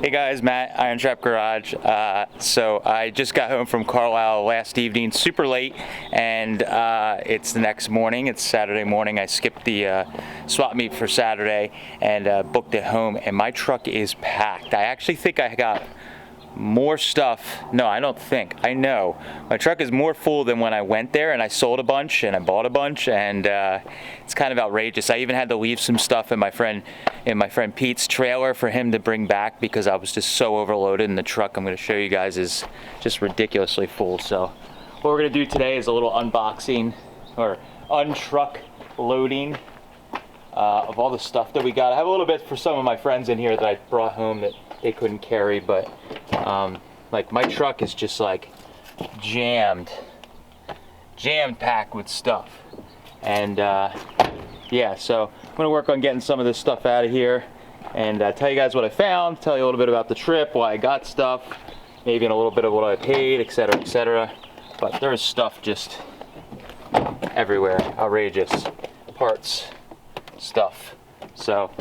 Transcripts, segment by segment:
Hey guys, Matt, IronTrap Garage. So I just got home from Carlisle last evening, super late, and it's the next morning. It's Saturday morning. I skipped the swap meet for Saturday and booked it home, and my truck is packed. I actually think I got more stuff. No, I don't think. I know. My truck is more full than when I went there, and I sold a bunch and I bought a bunch, and it's kind of outrageous. I even had to leave some stuff in my friend Pete's trailer for him to bring back because I was just so overloaded, and the truck I'm going to show you guys is just ridiculously full. So what we're going to do today is a little unboxing or untruck loading of all the stuff that we got. I have a little bit for some of my friends in here that I brought home that they couldn't carry, but like my truck is just like jammed packed with stuff. And yeah, so I'm gonna work on getting some of this stuff out of here and tell you guys what I found, tell you a little bit about the trip, why I got stuff, maybe in a little bit of what I paid, etc., etc. But there's stuff just everywhere, outrageous parts, stuff. So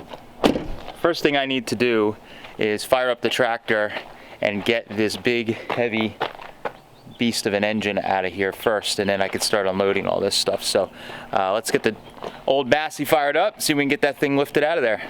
first thing I need to do is fire up the tractor and get this big heavy beast of an engine out of here first, and then I can start unloading all this stuff. So let's get the old Bassy fired up, see if we can get that thing lifted out of there.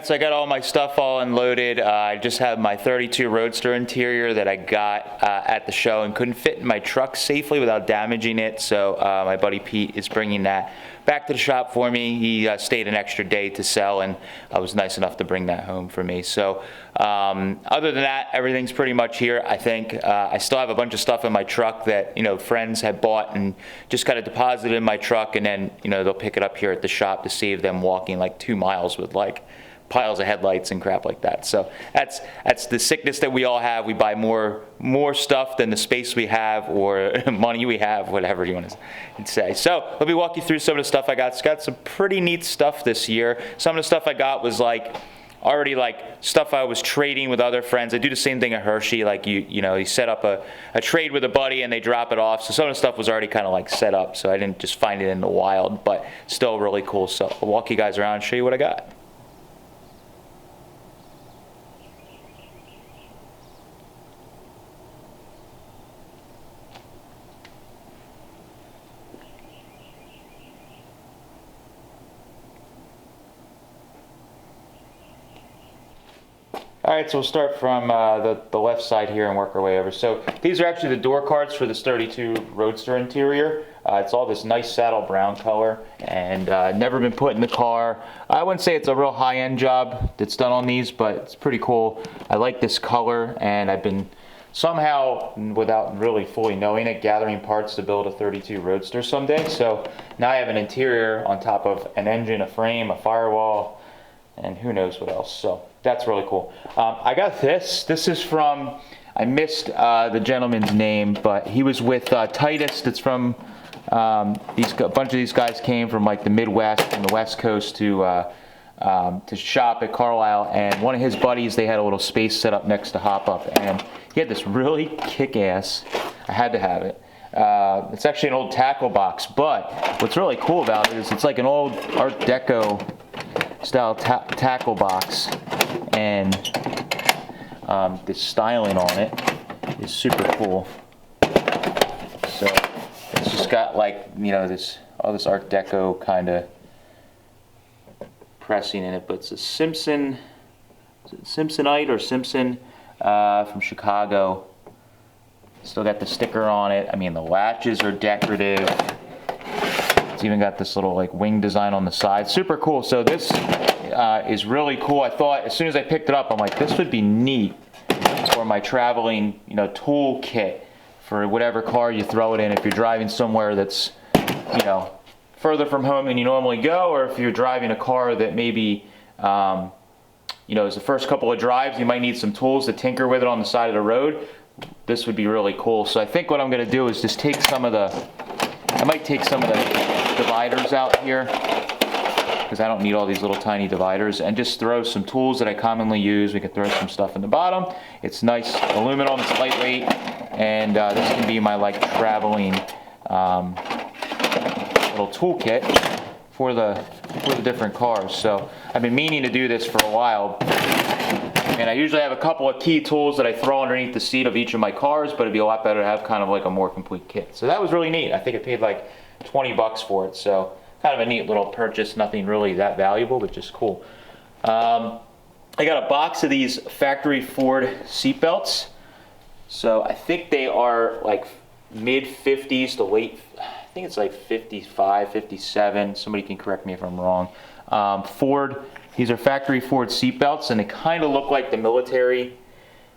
So I got all my stuff all unloaded. I just have my 32 Roadster interior that I got at the show and couldn't fit in my truck safely without damaging it. So my buddy Pete is bringing that back to the shop for me. He stayed an extra day to sell, and was nice enough to bring that home for me. So other than that, everything's pretty much here, I think. I still have a bunch of stuff in my truck that friends had bought and just kind of deposited in my truck, and then they'll pick it up here at the shop to save them walking like 2 miles with like piles of headlights and crap like that. So that's the sickness that we all have. We buy more stuff than the space we have or money we have, whatever you want to say. So let me walk you through some of the stuff I got. It's got some pretty neat stuff this year. Some of the stuff I got was like already like stuff I was trading with other friends. I do the same thing at Hershey. Like you set up a trade with a buddy and they drop it off. So some of the stuff was already kind of like set up. So I didn't just find it in the wild, but still really cool. So I'll walk you guys around and show you what I got. All right, so we'll start from the left side here and work our way over. So these are actually the door cards for this 32 Roadster interior. It's all this nice saddle brown color and never been put in the car. I wouldn't say it's a real high-end job that's done on these, but it's pretty cool. I like this color, and I've been somehow, without really fully knowing it, gathering parts to build a 32 Roadster someday. So now I have an interior on top of an engine, a frame, a firewall, and who knows what else. So that's really cool. I got this. This is from I missed the gentleman's name, but he was with Titus. That's from a bunch of these guys came from like the Midwest and the West Coast to shop at Carlisle, and one of his buddies, they had a little space set up next to Hop Up, and he had this really kick-ass, I had to have it. It's actually an old tackle box, but what's really cool about it is it's like an old Art Deco style tackle box, and this styling on it is super cool. So it's just got like, you know, all this Art Deco kind of pressing in it, but it's a Simpson, is it Simpsonite or Simpson from Chicago. Still got the sticker on it. I mean, the latches are decorative. It's even got this little like wing design on the side. Super cool. So this is really cool. I thought as soon as I picked it up, I'm like, this would be neat for my traveling, you know, tool kit for whatever car you throw it in. If you're driving somewhere that's, you know, further from home than you normally go, or if you're driving a car that maybe, you know, as the first couple of drives, you might need some tools to tinker with it on the side of the road. This would be really cool. So I think what I'm going to do is just take some of the, I might take some of the dividers out here, because I don't need all these little tiny dividers, and just throw some tools that I commonly use. We can throw some stuff in the bottom. It's nice aluminum, it's lightweight, and this can be my like traveling little toolkit for the different cars. So I've been meaning to do this for a while, and I usually have a couple of key tools that I throw underneath the seat of each of my cars, but it'd be a lot better to have kind of like a more complete kit. So that was really neat. I think I paid like 20 bucks for it, so kind of a neat little purchase. Nothing really that valuable, but just cool. I got a box of these factory Ford seat belts. So I think they are like mid 50s to late, I think it's like 55, 57. Somebody can correct me if I'm wrong. Ford, these are factory Ford seat belts, and they kind of look like the military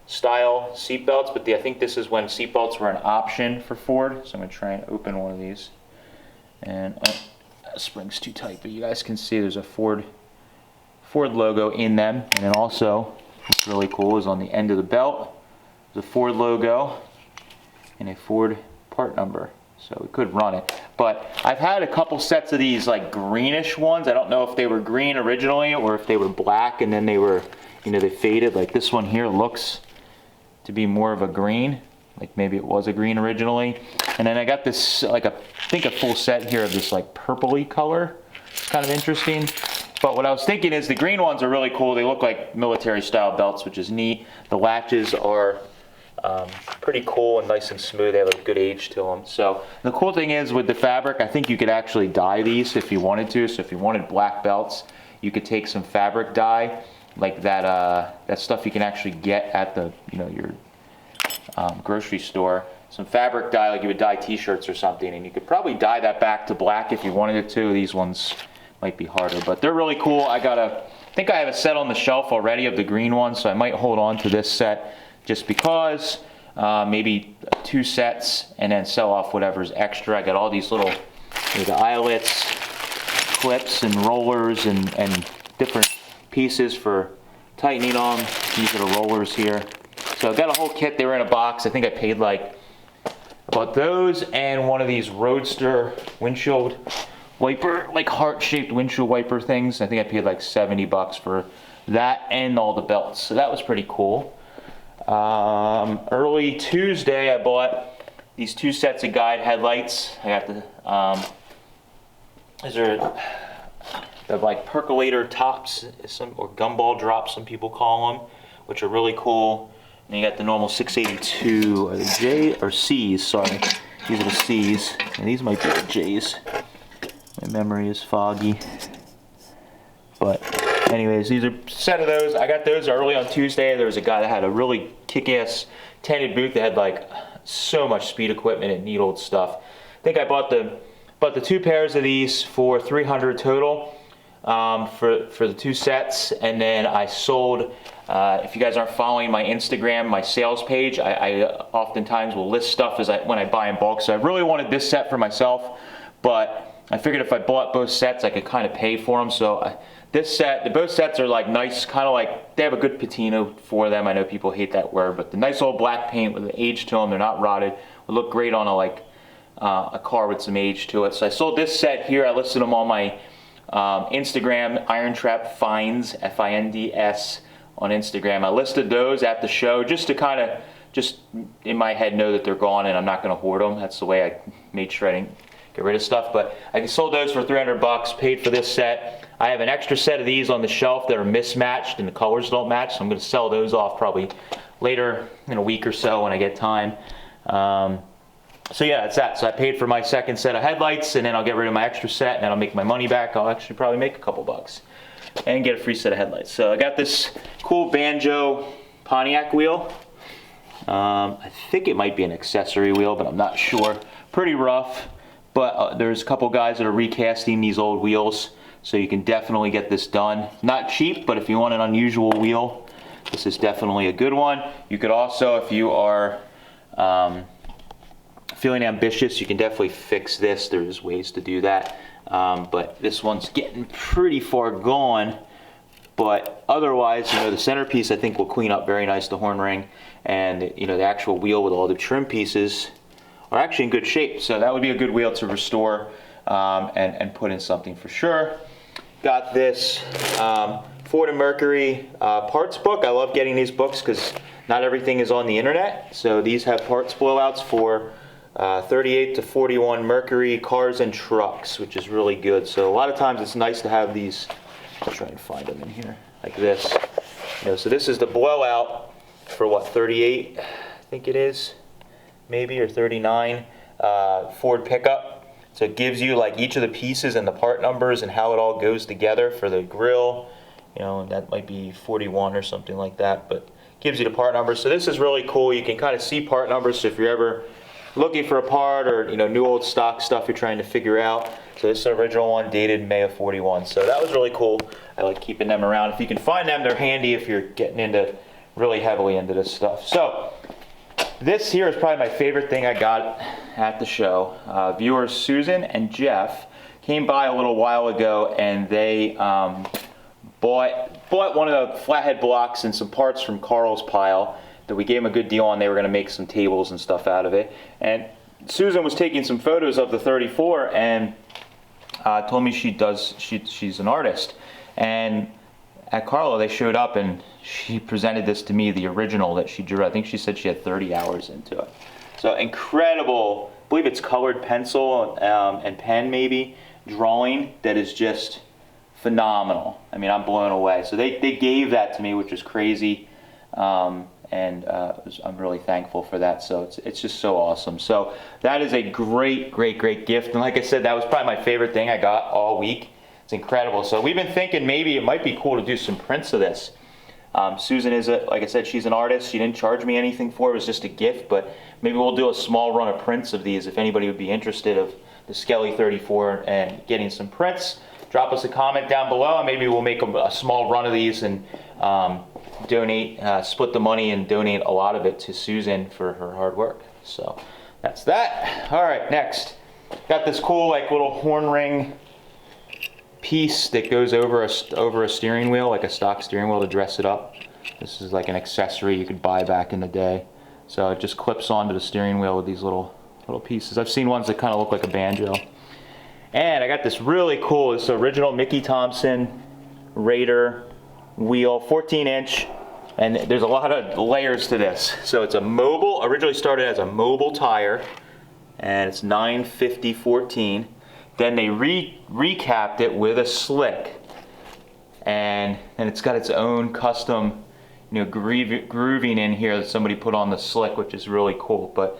style seat belts, but I think this is when seat belts were an option for Ford. So I'm going to try and open one of these. And that spring's too tight, but you guys can see there's a Ford logo in them. And then also, what's really cool is on the end of the belt, there's a Ford logo and a Ford part number. So we could run it. But I've had a couple sets of these like greenish ones. I don't know if they were green originally or if they were black and then they were, you know, they faded. Like this one here looks to be more of a green. Like maybe it was a green originally. And then I got this, like I think a full set here of this like purpley color. It's kind of interesting. But what I was thinking is the green ones are really cool. They look like military style belts, which is neat. The latches are pretty cool and nice and smooth. They have a good age to them. So the cool thing is with the fabric, I think you could actually dye these if you wanted to. So if you wanted black belts, you could take some fabric dye, like that stuff you can actually get at the, you know, your grocery store. Some fabric dye, like you would dye t-shirts or something, and you could probably dye that back to black if you wanted it to. These ones might be harder, but they're really cool. I think I have a set on the shelf already of the green ones, so I might hold on to this set just because, maybe 2 sets, and then sell off whatever's extra. I got all these little, the eyelets, clips, and rollers, and different pieces for tightening them. These are the rollers here. So I got a whole kit. They were in a box. I think I paid like, I bought those and one of these Roadster windshield wiper, like heart-shaped windshield wiper things. I think I paid like 70 bucks for that and all the belts. So that was pretty cool. Early Tuesday, I bought these 2 sets of guide headlights. I got the, these are the like percolator tops, or gumball drops, some people call them, which are really cool. And you got the normal 682, are they J or C's? Sorry, these are the C's, and these might be the J's. My memory is foggy. But anyways, these are a set of those. I got those early on Tuesday. There was a guy that had a really kick-ass tinted booth that had like so much speed equipment and neat old stuff. I think I bought the 2 pairs of these for $300 total for the 2 sets, and then I sold. If you guys aren't following my Instagram, my sales page, I oftentimes will list stuff when I buy in bulk. So I really wanted this set for myself, but I figured if I bought both sets, I could kind of pay for them. So this set, both sets are like nice, kind of like, they have a good patina for them. I know people hate that word, but the nice old black paint with the age to them, they're not rotted. Would look great on a car with some age to it. So I sold this set here. I listed them on my Instagram, IronTrap Finds, Finds on Instagram. I listed those at the show just to kind of, just in my head, know that they're gone and I'm not going to hoard them. That's the way I made sure I didn't get rid of stuff. But I sold those for 300 bucks, paid for this set. I have an extra set of these on the shelf that are mismatched and the colors don't match, so I'm going to sell those off probably later in a week or so when I get time. So yeah, that's that. So I paid for my second set of headlights, and then I'll get rid of my extra set, and then I'll make my money back. I'll actually probably make a couple bucks and get a free set of headlights. So I got this cool banjo Pontiac wheel. I think it might be an accessory wheel, but I'm not sure. Pretty rough, but there's a couple guys that are recasting these old wheels, so you can definitely get this done. Not cheap, but if you want an unusual wheel, this is definitely a good one. You could also, if you are feeling ambitious, you can definitely fix this. There's ways to do that, but this one's getting pretty far gone. But otherwise, you know, the centerpiece I think will clean up very nice, the horn ring, and you know, the actual wheel with all the trim pieces are actually in good shape. So that would be a good wheel to restore and put in something for sure. Got this Ford and Mercury parts book. I love getting these books because not everything is on the internet. So these have parts blowouts for 38 to 41 Mercury cars and trucks, which is really good. So a lot of times it's nice to have these. I'll try and find them in here like this. You know, so this is the blowout for what, 38, I think it is, maybe, or 39 Ford pickup. So it gives you like each of the pieces and the part numbers and how it all goes together for the grill. You know, that might be 41 or something like that, but gives you the part numbers. So this is really cool. You can kind of see part numbers. So if you're ever looking for a part, or you know, new old stock stuff you're trying to figure out. So this is the original one, dated May of 41. So that was really cool. I like keeping them around. If you can find them, they're handy if you're getting into really heavily into this stuff. So this here is probably my favorite thing I got at the show. Viewers Susan and Jeff came by a little while ago, and they bought one of the flathead blocks and some parts from Carl's pile that we gave them a good deal on. They were going to make some tables and stuff out of it. And Susan was taking some photos of the 34 and told me she's an artist. And at Carlisle they showed up and she presented this to me, the original that she drew. I think she said she had 30 hours into it. So incredible, I believe it's colored pencil and pen maybe, drawing that is just phenomenal. I mean, I'm blown away. So they gave that to me, which is crazy. And I'm really thankful for that. So it's just so awesome. So that is a great gift. And like I said, that was probably my favorite thing I got all week. It's incredible. So we've been thinking maybe it might be cool to do some prints of this. Susan is, like I said, she's an artist. She didn't charge me anything for it. It was just a gift. But maybe we'll do a small run of prints of these if anybody would be interested of the Skelly 34 and getting some prints. Drop us a comment down below, and maybe we'll make a small run of these and donate, split the money and donate a lot of it to Susan for her hard work. So that's that. All right, next. Got this cool like little horn ring piece that goes over a steering wheel, like a stock steering wheel, to dress it up. This is like an accessory you could buy back in the day. So it just clips onto the steering wheel with these little pieces. I've seen ones that kind of look like a banjo. And I got this really cool, this original Mickey Thompson Raider wheel, 14-inch, and there's a lot of layers to this. So it's a mobile, originally started as a mobile tire, and it's 950/14. Then they recapped it with a slick, and it's got its own custom, you know, grooving in here that somebody put on the slick, which is really cool. But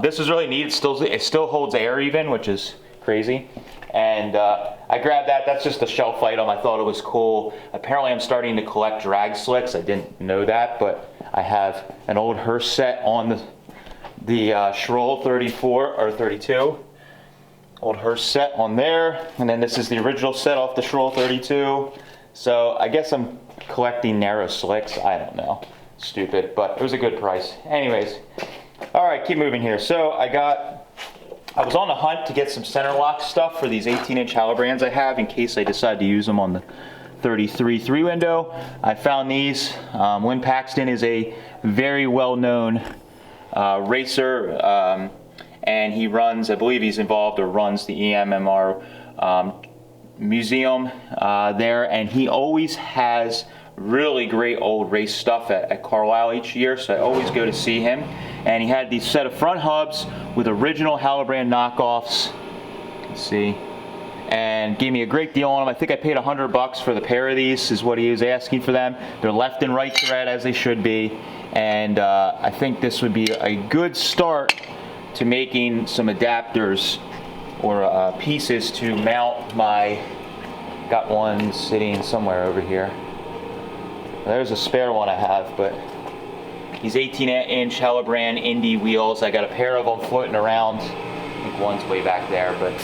this is really neat. It still holds air even, which is crazy. And I grabbed that. That's just a shelf item. I thought it was cool. Apparently I'm starting to collect drag slicks. I didn't know that, but I have an old Hearst set on the Schroll 34 or 32. Old Hearst set on there. And then this is the original set off the Schroll 32. So I guess I'm collecting narrow slicks. I don't know. Stupid, but it was a good price. Anyways, all right, keep moving here. So I got I was on the hunt to get some center lock stuff for these 18-inch Halibrands I have in case I decide to use them on the 33 3-window. I found these. Lynn Paxton is a very well-known racer, and he runs, I believe he's involved or runs the EMMR museum there, and he always has really great old race stuff at Carlisle each year, so I always go to see him. And he had these set of front hubs with original Halibrand knockoffs. Let's see. And gave me a great deal on them. I think I paid $100 for the pair of these, is what he was asking for them. They're left and right thread as they should be. And I think this would be a good start to making some adapters or pieces to mount my, got one sitting somewhere over here. There's a spare one I have, but these 18-inch Halibrand Indy wheels, I got a pair of them floating around. I think one's way back there, but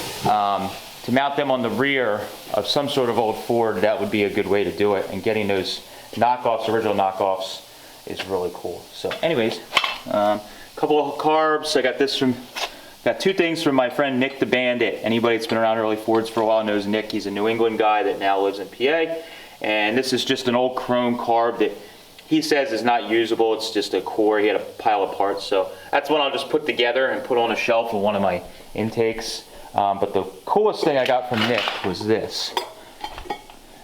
to mount them on the rear of some sort of old Ford, that would be a good way to do it. And getting those knockoffs, original knockoffs, is really cool. So anyways, a couple of carbs. I got this from, got two things from my friend Nick the Bandit. Anybody that's been around early Fords for a while knows Nick. He's a New England guy that now lives in PA. And this is just an old chrome carb that he says is not usable. It's just a core. He had a pile of parts. So that's one I'll just put together and put on a shelf of one of my intakes. But the coolest thing I got from Nick was this.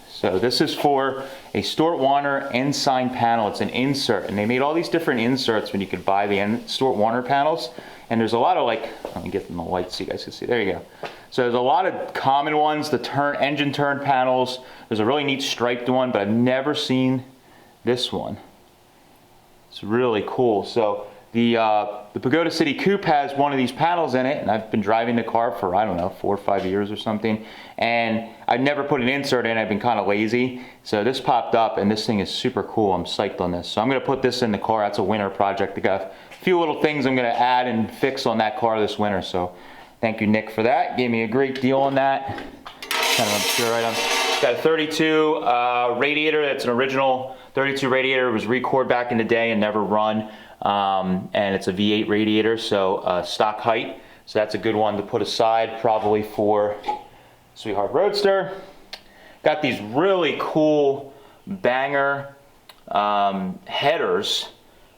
So this is for a Stuart Warner Ensign panel. It's an insert. And they made all these different inserts when you could buy the Stuart Warner panels. And there's a lot of, like, let me get them the light so you guys can see. There you go. So there's a lot of common ones, the engine turn panels. There's a really neat striped one, but I've never seen this one. It's really cool. So the Pagoda City Coupe has one of these panels in it, and I've been driving the car for, I don't know, 4 or 5 years or something. And I've never put an insert in. I've been kind of lazy. So this popped up, and this thing is super cool. I'm psyched on this. So I'm going to put this in the car. That's a winter project. I got a few little things I'm going to add and fix on that car this winter. So thank you, Nick, for that. Gave me a great deal on that. Kind of obscure item. Got a 32 radiator. That's an original 32 radiator. It was Record back in the day and never run. And it's a V8 radiator, so stock height. So that's a good one to put aside probably for Sweetheart Roadster. Got these really cool banger headers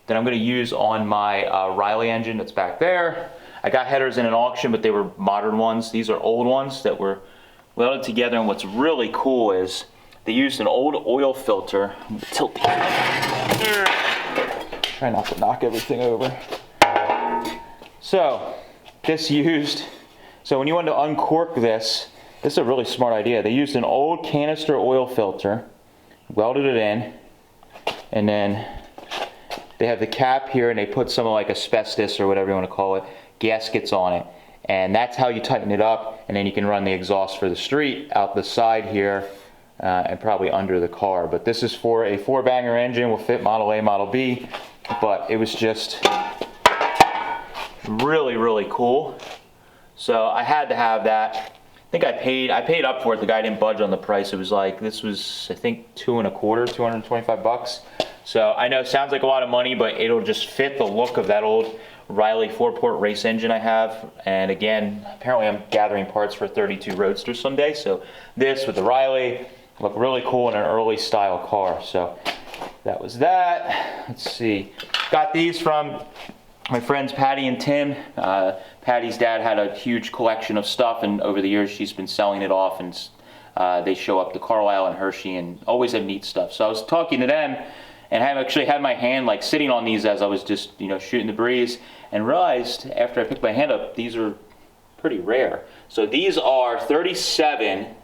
that I'm going to use on my Riley engine that's back there. I got headers in an auction, but they were modern ones. These are old ones that were welded together, and what's really cool is they used an old oil filter. I'm going to tilt these up. Try not to knock everything over. So this used, so when you want to uncork this is a really smart idea. They used an old canister oil filter, welded it in, and then they have the cap here, and they put some like asbestos or whatever you want to call it, gaskets on it. And that's how you tighten it up, and then you can run the exhaust for the street out the side here and probably under the car. But this is for a 4-banger engine, will fit Model A, Model B, but it was just really, really cool. So I had to have that. I think I paid up for it. The guy didn't budge on the price. It was like, this was, I think, $225. So I know it sounds like a lot of money, but it'll just fit the look of that old Riley 4-port race engine I have. And again, apparently I'm gathering parts for 32 Roadster someday. So this with the Riley look really cool in an early style car. So that was that. Let's see. Got these from my friends Patty and Tim. Patty's dad had a huge collection of stuff, and over the years she's been selling it off, and they show up to Carlisle and Hershey and always have neat stuff. So I was talking to them, and I actually had my hand like sitting on these as I was just, you know, shooting the breeze, and realized after I picked my hand up, these are pretty rare. So these are 37.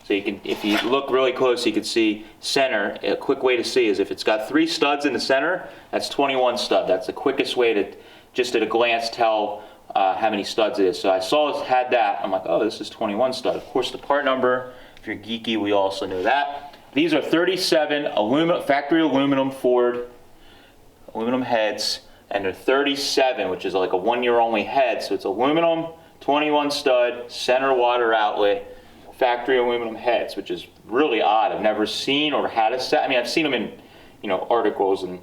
So you can, if you look really close, you can see center. A quick way to see is if it's got 3 studs in the center, that's 21 stud. That's the quickest way to just at a glance tell how many studs it is. So I saw it had that. I'm like, oh, this is 21 stud. Of course, the part number, if you're geeky, we also know that. These are 37 aluminum, factory aluminum Ford aluminum heads, and they're 37, which is like a 1-year only head. So it's aluminum, 21 stud, center water outlet, factory aluminum heads, which is really odd. I've never seen or had a set. I mean, I've seen them in, you know, articles and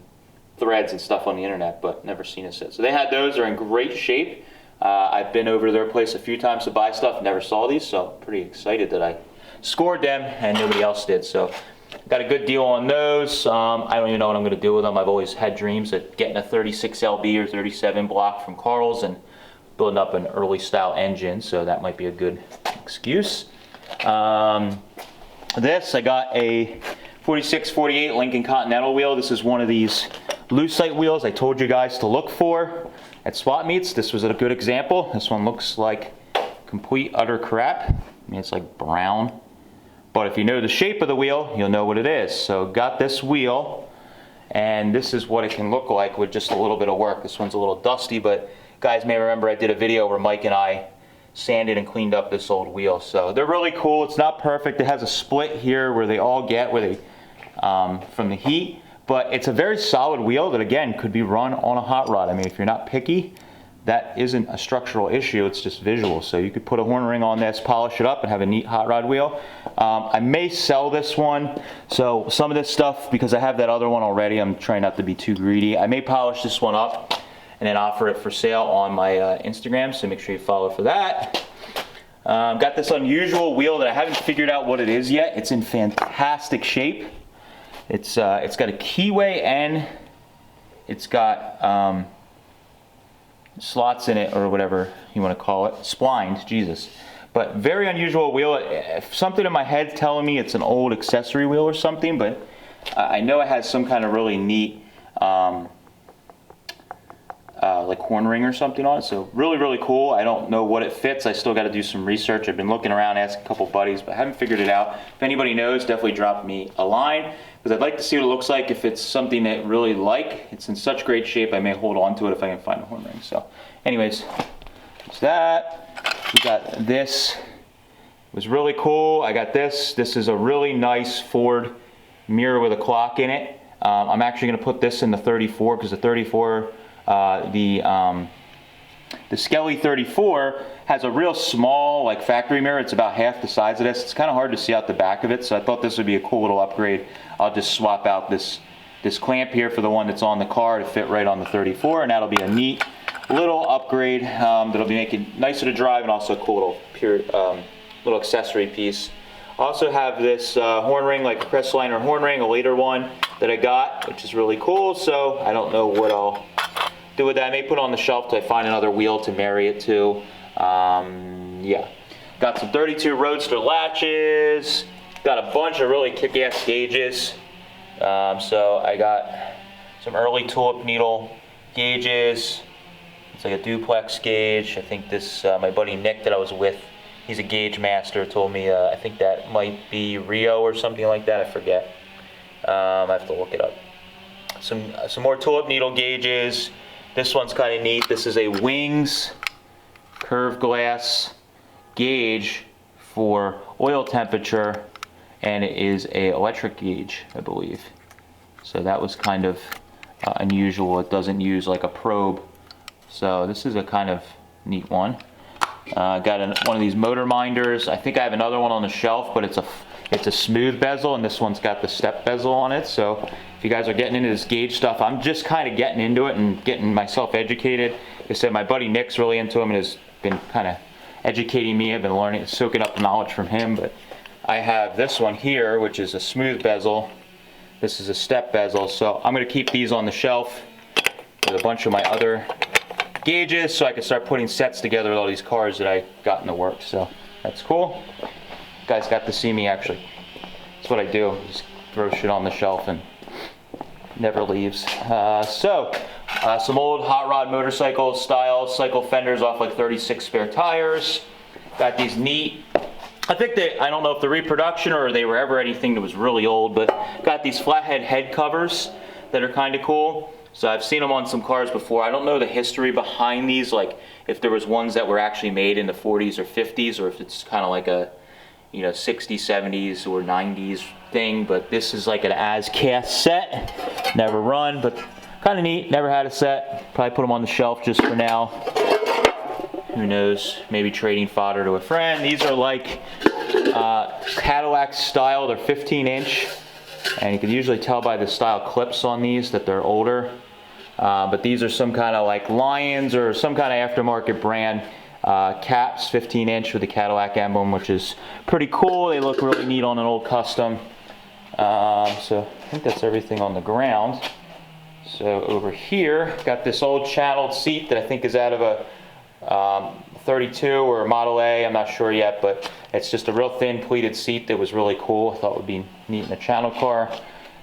threads and stuff on the internet, but never seen a set. So they had those. They're in great shape. I've been over to their place a few times to buy stuff, never saw these, so I'm pretty excited that I scored them and nobody else did. So got a good deal on those. I don't even know what I'm going to do with them. I've always had dreams of getting a 36 LB or 37 block from Carl's and building up an early style engine, so that might be a good excuse. This, I got a 46-48 Lincoln Continental wheel. This is one of these lucite wheels I told you guys to look for at swap meets. This was a good example. This one looks like complete utter crap. I mean, it's like brown, but if you know the shape of the wheel, you'll know what it is. So got this wheel, and this is what it can look like with just a little bit of work. This one's a little dusty, but guys may remember I did a video where Mike and I sanded and cleaned up this old wheel. So they're really cool. It's not perfect. It has a split here where they all get where they from the heat, but it's a very solid wheel that again could be run on a hot rod. I mean, if you're not picky, that isn't a structural issue, it's just visual. So you could put a horn ring on this, polish it up, and have a neat hot rod wheel. I may sell this one. So some of this stuff, because I have that other one already, I'm trying not to be too greedy. I may polish this one up and then offer it for sale on my Instagram, so make sure you follow for that. Got this unusual wheel that I haven't figured out what it is yet. It's in fantastic shape. It's got a keyway and it's got slots in it, or whatever you want to call it, splined, Jesus. But very unusual wheel. Something in my head telling me it's an old accessory wheel or something, but I know it has some kind of really neat like horn ring or something on it. So really cool. I don't know what it fits. I still got to do some research. I've been looking around, asking a couple buddies, but I haven't figured it out. If anybody knows, definitely drop me a line, because I'd like to see what it looks like. If it's something that really like, it's in such great shape, I may hold on to it if I can find a horn ring. So anyways, there's that. We got this. It was really cool. I got this. This is a really nice Ford mirror with a clock in it. I'm actually going to put this in the 34, because the 34, the Skelly 34 has a real small, like, factory mirror. It's about half the size of this. It's kind of hard to see out the back of it, so I thought this would be a cool little upgrade. I'll just swap out this clamp here for the one that's on the car to fit right on the 34, and that'll be a neat little upgrade that'll be making it nicer to drive, and also a cool little accessory piece. I also have this horn ring, like a Crestliner horn ring, a later one that I got, which is really cool. So I don't know what I'll do with that. I may put it on the shelf till I find another wheel to marry it to. Yeah, got some 32 Roadster latches. Got a bunch of really kick-ass gauges. So I got some early tulip needle gauges. It's like a duplex gauge. I think this, my buddy Nick that I was with, he's a gauge master, told me, I think that might be Rio or something like that, I forget. I have to look it up. Some more tulip needle gauges. This one's kind of neat. This is a Wings curved glass gauge for oil temperature, and it is a electric gauge, I believe. So that was kind of unusual. It doesn't use like a probe. So this is a kind of neat one. Got one of these motor minders. I think I have another one on the shelf, but it's a smooth bezel, and this one's got the step bezel on it. So if you guys are getting into this gauge stuff, I'm just kind of getting into it and getting myself educated. Like I said, my buddy Nick's really into them and has been kind of educating me. I've been learning, soaking up the knowledge from him. But I have this one here, which is a smooth bezel. This is a step bezel. So I'm going to keep these on the shelf with a bunch of my other gauges, so I can start putting sets together with all these cars that I got in the works. So that's cool. You guys got to see me actually. That's what I do. Just throw shit on the shelf and never leaves. Some old hot rod motorcycle style cycle fenders off like 36 spare tires. Got these neat, I think I don't know if they're reproduction or they were ever anything that was really old, but got these flathead head covers that are kind of cool. So I've seen them on some cars before. I don't know the history behind these, like if there was ones that were actually made in the 40s or 50s, or if it's kind of like a, 60s, 70s or 90s thing. But this is like an as cast set. Never run, but kind of neat. Never had a set. Probably put them on the shelf just for now. Who knows? Maybe trading fodder to a friend. These are like Cadillac style. They're 15 inch. And you can usually tell by the style clips on these that they're older. But these are some kind of like Lions or some kind of aftermarket brand caps, 15-inch with the Cadillac emblem, which is pretty cool. They look really neat on an old custom. So I think that's everything on the ground. So over here, got this old channeled seat that I think is out of a 32 or a Model A, I'm not sure yet, but it's just a real thin pleated seat that was really cool. I thought would be neat in a channel car.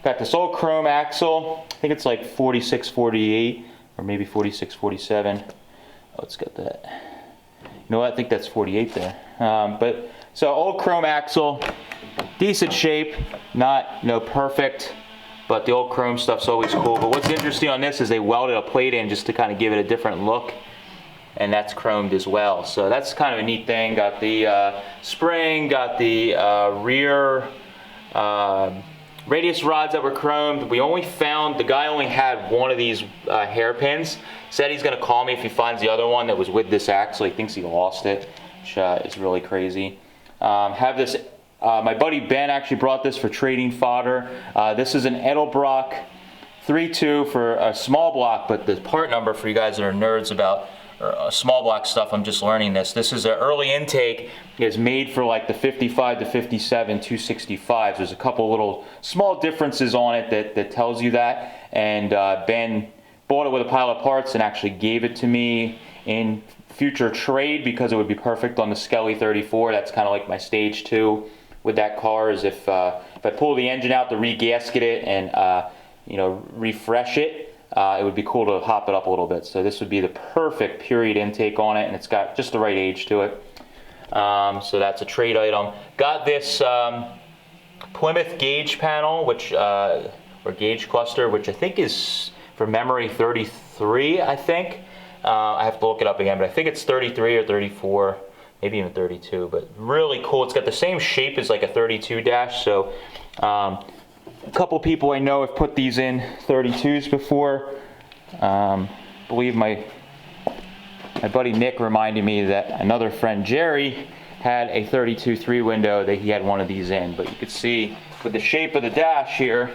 Got this old chrome axle. I think it's like 4648 or maybe 4647. Oh, it's got that. You know what? I think that's 48 there. But so old chrome axle, decent shape, not perfect, but the old chrome stuff's always cool. But what's interesting on this is they welded a plate in just to kind of give it a different look, and that's chromed as well. So that's kind of a neat thing. Got the spring, got the rear radius rods that were chromed. We only found, the guy only had one of these hairpins. Said he's gonna call me if he finds the other one that was with this axle. He thinks he lost it, which is really crazy. Have this, my buddy Ben actually brought this for trading fodder. This is an Edelbrock 3.2 for a small block, but the part number for you guys that are nerds about small block stuff, I'm just learning this. This is an early intake. It's made for like the 55 to 57 265s. There's a couple little small differences on it that tells you that. And Ben bought it with a pile of parts and actually gave it to me in future trade because it would be perfect on the Skelly 34. That's kind of like my stage 2 with that car, is if I pull the engine out to re-gasket it and refresh it, it would be cool to hop it up a little bit. So this would be the perfect period intake on it, and it's got just the right age to it. So that's a trade item. Got this Plymouth gauge panel, which or gauge cluster, which I think is, from memory, 33, I think. I have to look it up again, but I think it's 33 or 34, maybe even 32, but really cool. It's got the same shape as like a 32 dash, so a couple people I know have put these in 32s before. I believe my buddy Nick reminded me that another friend, Jerry, had a 32 3-window that he had one of these in, but you could see with the shape of the dash here,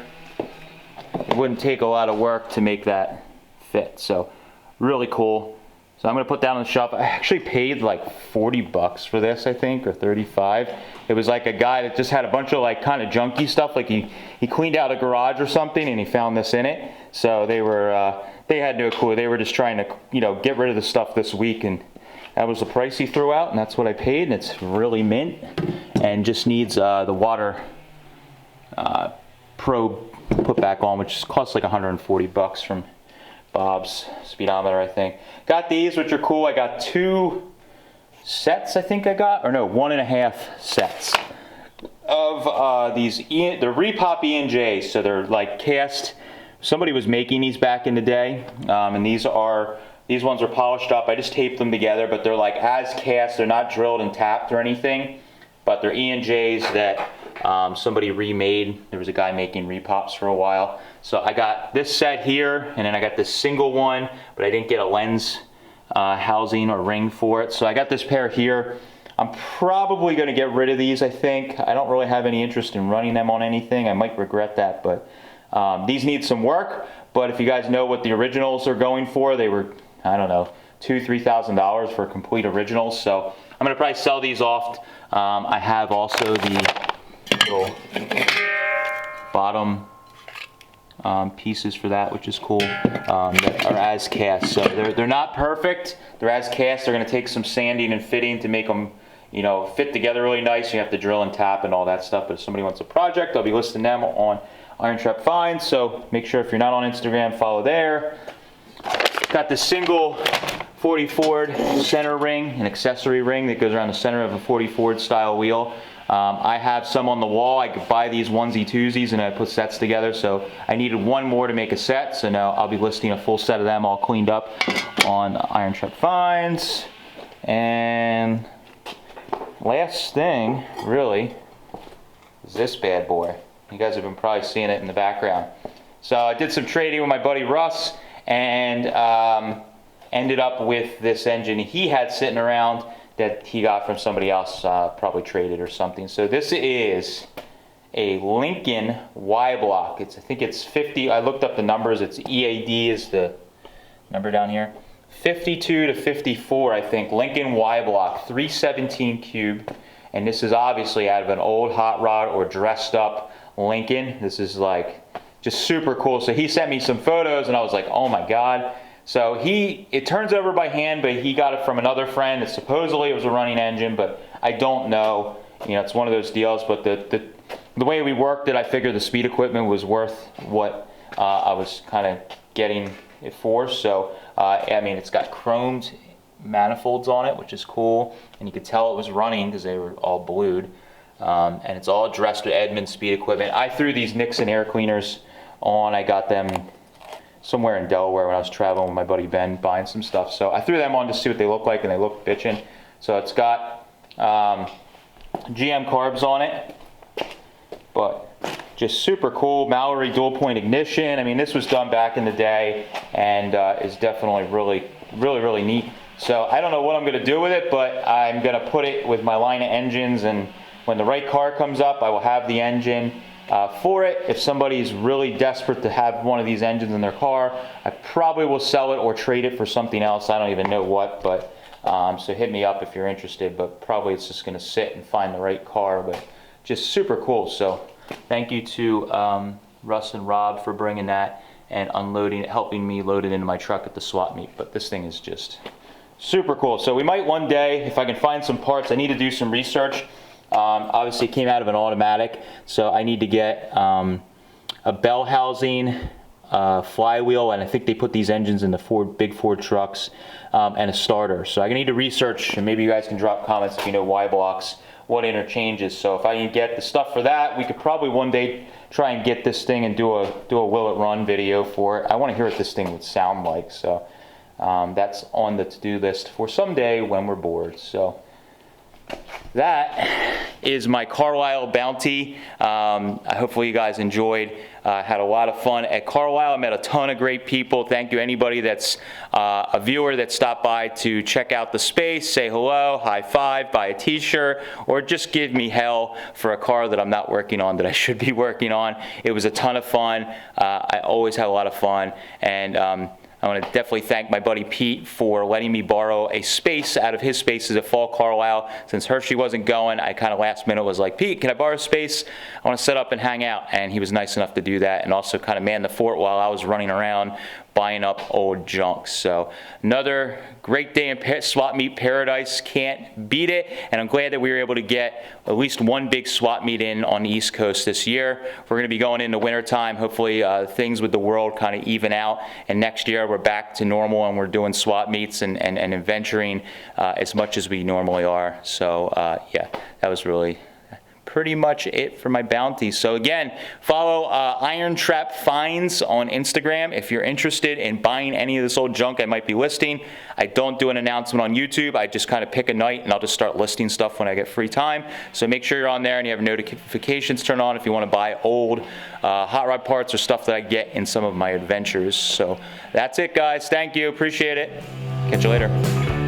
it wouldn't take a lot of work to make that fit. So really cool. So I'm gonna put that on the shelf. I actually paid like 40 bucks for this, I think, or 35. It was like a guy that just had a bunch of like kind of junky stuff. Like he cleaned out a garage or something and he found this in it. So they had no clue. They were just trying to, get rid of the stuff this week, and that was the price he threw out, and that's what I paid. And it's really mint and just needs the water probe put back on, which costs like 140 bucks from Bob's speedometer, I think. Got these, which are cool. I got 2 sets, I think I got, or no, 1.5 sets of these, they're repop E&Js, so they're like cast. Somebody was making these back in the day, and these ones are polished up. I just taped them together, but they're like as cast. They're not drilled and tapped or anything, but they're E&Js that somebody remade. There was a guy making repops for a while. So I got this set here, and then I got this single one, but I didn't get a lens housing or ring for it. So I got this pair here. I'm probably going to get rid of these, I think. I don't really have any interest in running them on anything. I might regret that, but these need some work. But if you guys know what the originals are going for, they were, I don't know, $2,000–$3,000 for complete originals. So I'm going to probably sell these off. I have also the little bottom pieces for that, which is cool, that are as cast. So they're not perfect. They're as cast. They're going to take some sanding and fitting to make them, fit together really nice. You have to drill and tap and all that stuff. But if somebody wants a project, I'll be listing them on IronTrap Finds. So make sure if you're not on Instagram, follow there. Got the single 40 Ford center ring, an accessory ring that goes around the center of a 40 Ford style wheel. I have some on the wall. I could buy these onesie twosies and I put sets together, so I needed one more to make a set, so now I'll be listing a full set of them all cleaned up on IronTrap Finds. And last thing really is this bad boy. You guys have been probably seeing it in the background. So I did some trading with my buddy Russ, and ended up with this engine he had sitting around that he got from somebody else, probably traded or something. So this is a Lincoln Y block. I think it's 50. I looked up the numbers. It's EAD is the Remember down here? 52 to 54, I think, Lincoln Y block, 317 cube. And this is obviously out of an old hot rod or dressed up Lincoln. This is like just super cool. So he sent me some photos and I was like, oh my God. So it turns over by hand, but he got it from another friend. That supposedly it was a running engine, but I don't know. You know, it's one of those deals, but the way we worked it, I figured the speed equipment was worth what I was kind of getting it for. So, I mean, it's got chromed manifolds on it, which is cool. And you could tell it was running because they were all blued. And it's all dressed with Edmunds speed equipment. I threw these Nixon air cleaners on. I got them somewhere in Delaware when I was traveling with my buddy Ben buying some stuff. So I threw them on to see what they look like, and they look bitchin'. So it's got GM Carbs on it, but just super cool. Mallory dual point ignition. I mean, this was done back in the day and is definitely really neat. So I don't know what I'm going to do with it, but I'm going to put it with my line of engines, and when the right car comes up, I will have the engine for it. If somebody's really desperate to have one of these engines in their car, I probably will sell it or trade it for something else. I don't even know what, but so hit me up if you're interested, but probably it's just going to sit and find the right car, but just super cool. So thank you to Russ and Rob for bringing that and unloading it, helping me load it into my truck at the swap meet. But this thing is just super cool. So we might one day, if I can find some parts, I need to do some research. Obviously it came out of an automatic, so I need to get a bell housing, flywheel, and I think they put these engines in the big Ford trucks, and a starter. So I need to research, and maybe you guys can drop comments if you know Y blocks, what interchanges. So if I can get the stuff for that, we could probably one day try and get this thing and do a will it run video for it. I want to hear what this thing would sound like. So that's on the to-do list for someday when we're bored. So that is my Carlisle bounty. Hopefully you guys enjoyed. Had a lot of fun at Carlisle. I met a ton of great people. Thank you anybody that's a viewer that stopped by to check out the space, say hello, high five, buy a t-shirt, or just give me hell for a car that I'm not working on that I should be working on. It was a ton of fun. I always have a lot of fun, and I want to definitely thank my buddy Pete for letting me borrow a space out of his spaces at Fall Carlisle. Since Hershey wasn't going, I kind of last minute was like, Pete, can I borrow space? I want to set up and hang out. And he was nice enough to do that, and also kind of man the fort while I was running around buying up old junk. So another great day in swap meet paradise. Can't beat it. And I'm glad that we were able to get at least one big swap meet in on the East Coast this year. We're going to be going into winter time. Hopefully things with the world kind of even out, and next year we're back to normal and we're doing swap meets and adventuring as much as we normally are. So yeah, that was really pretty much it for my bounty. So again, follow IronTrap Finds on Instagram if you're interested in buying any of this old junk I might be listing. I don't do an announcement on YouTube. I just kind of pick a night and I'll just start listing stuff when I get free time. So make sure you're on there and you have notifications turned on if you want to buy old hot rod parts or stuff that I get in some of my adventures. So that's it, guys. Thank you. Appreciate it. Catch you later.